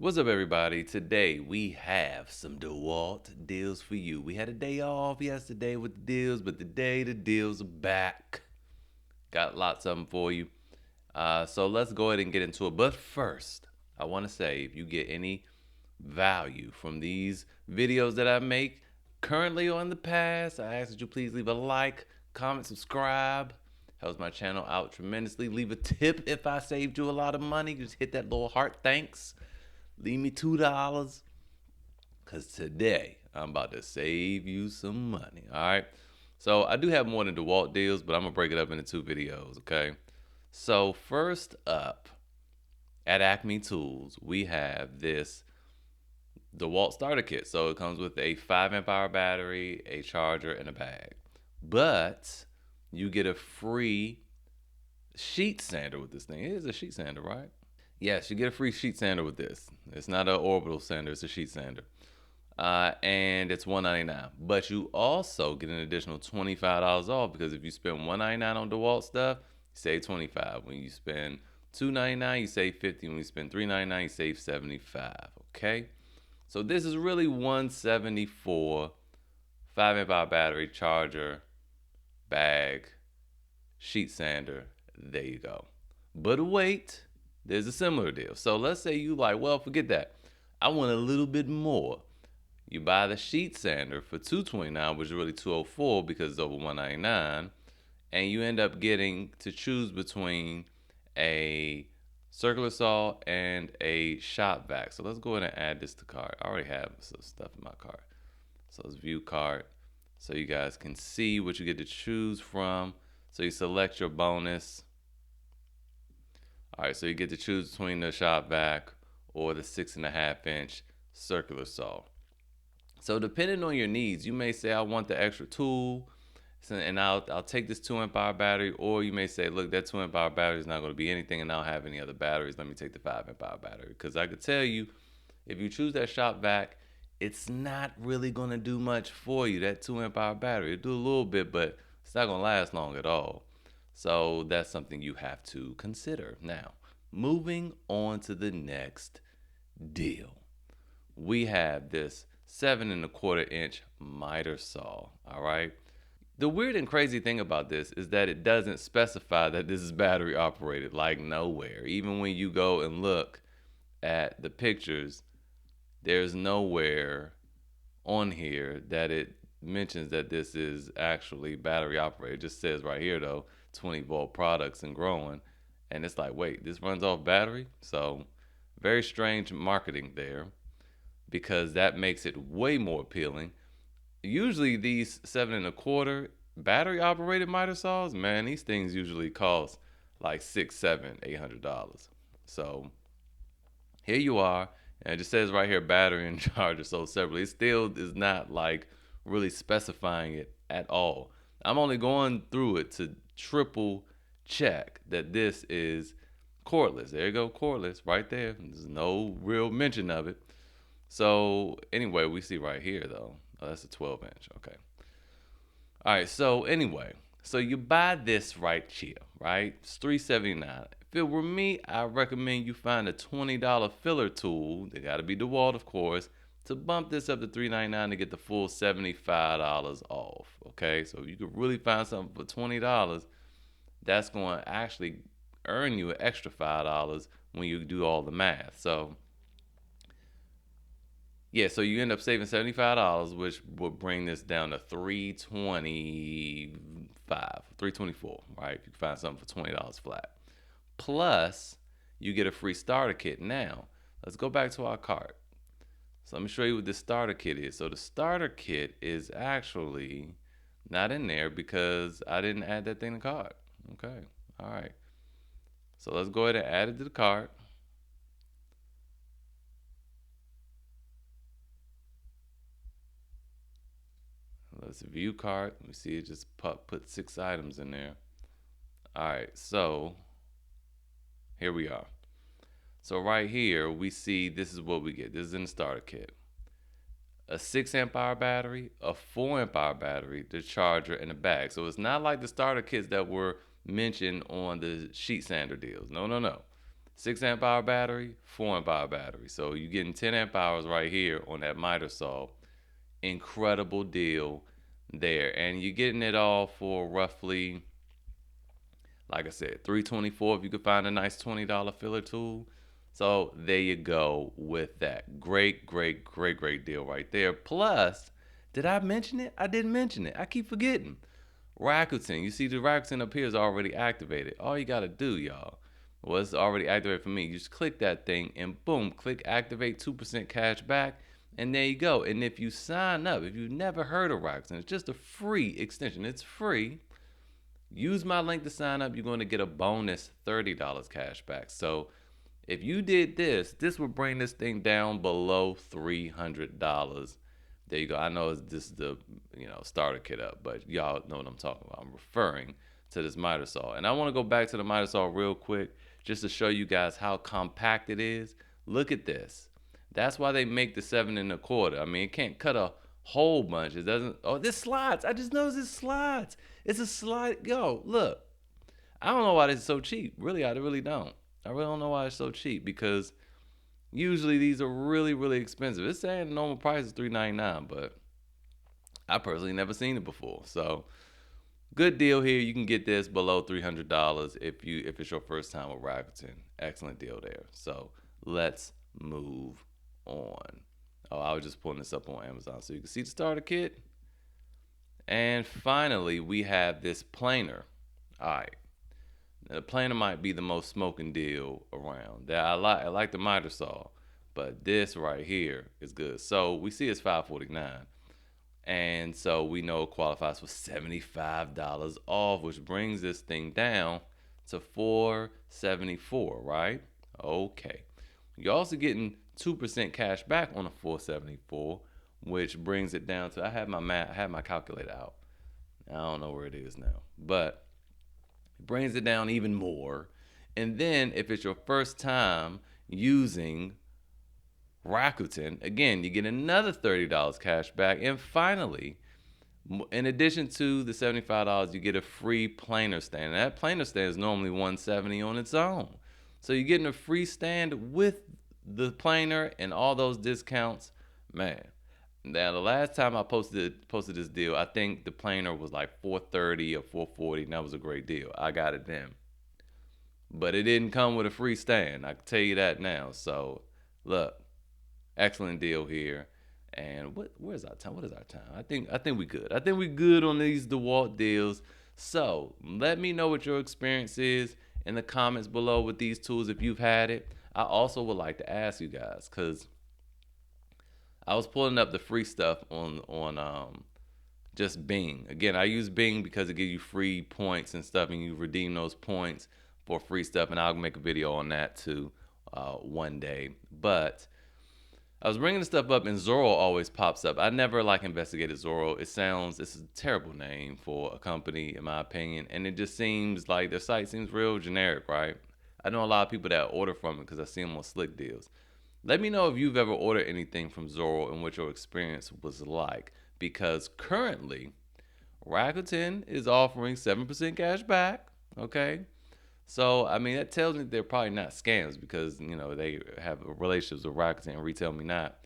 What's up, everybody? Today we have some Dewalt deals for you. We had a day off yesterday with the deals, but today the deals are back. Got lots of them for you. So let's go ahead and get into it. But first, I want to say if you get any value from these videos that I make currently or in the past, I ask that you please leave a like, comment, subscribe. Helps my channel out tremendously. Leave a tip if I saved you a lot of money. Just hit that little heart thanks. Leave me $2 because today I'm about to save you some money. All right. So I do have more than DeWalt deals, but I'm going to break it up into two videos. Okay. So first up at Acme Tools, we have this DeWalt Starter Kit. So it comes with a 5 amp hour battery, a charger, and a bag. But you get a free sheet sander with this thing. It is a sheet sander, right? Yes, you get a free sheet sander with this. It's not an orbital sander, it's a sheet sander. And it's $199. But you also get an additional $25 off because if you spend $199 on DeWalt stuff, you save $25. When you spend $299, you save $50. When you spend $399, you save $75. Okay? So this is really $174, 5 amp hour battery, charger, bag, sheet sander. There you go. But wait, there's a similar deal. So let's say you like, well, forget that. I want a little bit more. You buy the sheet sander for $229, which is really $204 because it's over $199, and you end up getting to choose between a circular saw and a shop vac. So let's go ahead and add this to cart. I already have some stuff in my cart. So let's view cart so you guys can see what you get to choose from. So you select your bonus. All right, so you get to choose between the shop vac or the 6.5-inch circular saw. So depending on your needs, you may say, I want the extra tool, and I'll take this 2 amp hour battery, or you may say, look, that 2 amp hour battery is not going to be anything, and I don't have any other batteries. Let me take the 5 amp hour battery. Because I could tell you, if you choose that shop vac, it's not really going to do much for you. That 2 amp hour battery, it'll do a little bit, but it's not going to last long at all. So that's something you have to consider. Now, moving on to the next deal. We have this 7.25-inch miter saw. All right. The weird and crazy thing about this is that it doesn't specify that this is battery operated, like nowhere. Even when you go and look at the pictures, there's nowhere on here that it mentions that this is actually battery operated. It just says right here though, 20-volt products and growing. And it's like, wait, this runs off battery? So very strange marketing there, because that makes it way more appealing. Usually these 7.25 battery operated miter saws, man, these things usually cost like $600, $700, $800. So here you are, and it just says right here battery and charger sold separately. It still is not like really specifying it at all. I'm only going through it to triple check that this is cordless. There you go, cordless right there. There's no real mention of it. So anyway, we see right here though. Oh, that's a 12-inch. Okay. All right. So anyway, so you buy this right here, right? It's $379. If it were me, I recommend you find a $20 filler tool. They got to be DeWalt, of course, to bump this up to $399 to get the full $75 off. Okay. So you could really find something for $20. That's going to actually earn you an extra $5 when you do all the math. So yeah, so you end up saving $75, which would bring this down to $325, $324, right? If you can find something for $20 flat. Plus, you get a free starter kit. Now, let's go back to our cart. So let me show you what this starter kit is. So the starter kit is actually not in there because I didn't add that thing to cart. Okay, all right. So let's go ahead and add it to the cart. Let's view cart. We see it just put 6 items in there. All right, so here we are. So right here, we see this is what we get. This is in the starter kit. A 6 amp hour battery, a 4 amp hour battery, the charger, and a bag. So it's not like the starter kits that were mentioned on the sheet sander deals. No, no, no. 6 amp hour battery, 4 amp hour battery. So you're getting 10 amp hours right here on that miter saw. Incredible deal there. And you're getting it all for roughly, like I said, $324 if you could find a nice $20 filler tool. So there you go with that. Great, great, great, great deal right there. Plus, did I mention it? I didn't mention it. I keep forgetting. Rakuten. You see the Rakuten up here is already activated. All you got to do, y'all, well, it's already activated for me. You just click that thing and boom, click activate 2% cash back. And there you go. And if you sign up, if you've never heard of Rakuten, it's just a free extension. It's free. Use my link to sign up. You're going to get a bonus $30 cash back. So if you did this, this would bring this thing down below $300. There you go. I know this is the starter kit up, but y'all know what I'm talking about. I'm referring to this miter saw. And I want to go back to the miter saw real quick just to show you guys how compact it is. Look at this. That's why they make the 7 1/4. I mean, it can't cut a whole bunch. It doesn't. Oh, this slides. I just noticed this slides. It's a slide. Yo, look. I don't know why this is so cheap. Really, I really don't. I really don't know why it's so cheap, because usually these are really, really expensive. It's saying the normal price is $399, but I personally never seen it before. So good deal here. You can get this below $300 if it's your first time with Rakuten. Excellent deal there. So let's move on. Oh, I was just pulling this up on Amazon so you can see the starter kit. And finally, we have this planer. All right. Now, the planer might be the most smoking deal around. I like the miter saw, but this right here is good. So we see it's $549. And so we know it qualifies for $75 off, which brings this thing down to $474, right? Okay. You're also getting 2% cash back on a $474, which brings it down to, I have my calculator out. I don't know where it is now, but it brings it down even more. And then if it's your first time using Rakuten, again, you get another $30 cash back. And finally, in addition to the $75, you get a free planer stand. And that planer stand is normally $170 on its own. So you're getting a free stand with the planer and all those discounts. Man, now the last time I posted this deal, I think the planer was like $430 or $440, and that was a great deal. I got it then. But it didn't come with a free stand. I can tell you that now. So look, excellent deal here. And where's our time? What is our time? I think we good. I think we good on these Dewalt deals. So let me know what your experience is in the comments below with these tools if you've had it. I also would like to ask you guys, because I was pulling up the free stuff on just Bing. Again, I use Bing because it gives you free points and stuff, and you redeem those points for free stuff. And I'll make a video on that too one day. But I was bringing the stuff up, and Zorro always pops up. I never investigated Zorro. It's a terrible name for a company, in my opinion. And it just seems like their site seems real generic, right? I know a lot of people that order from it because I see them on Slick Deals. Let me know if you've ever ordered anything from Zorro and what your experience was like. Because currently, Rakuten is offering 7% cash back, okay? So, I mean, that tells me they're probably not scams, because, they have relationships with Rakuten and Retail Me Not.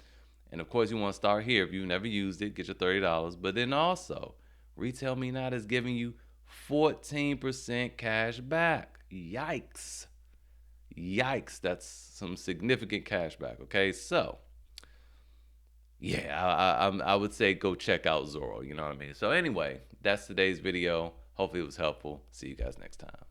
And, of course, you want to start here. If you've never used it, get your $30. But then also, Retail Me Not is giving you 14% cash back. Yikes. Yikes. That's some significant cash back, okay? So, yeah, I would say go check out Zorro, you know what I mean? So, anyway, that's today's video. Hopefully it was helpful. See you guys next time.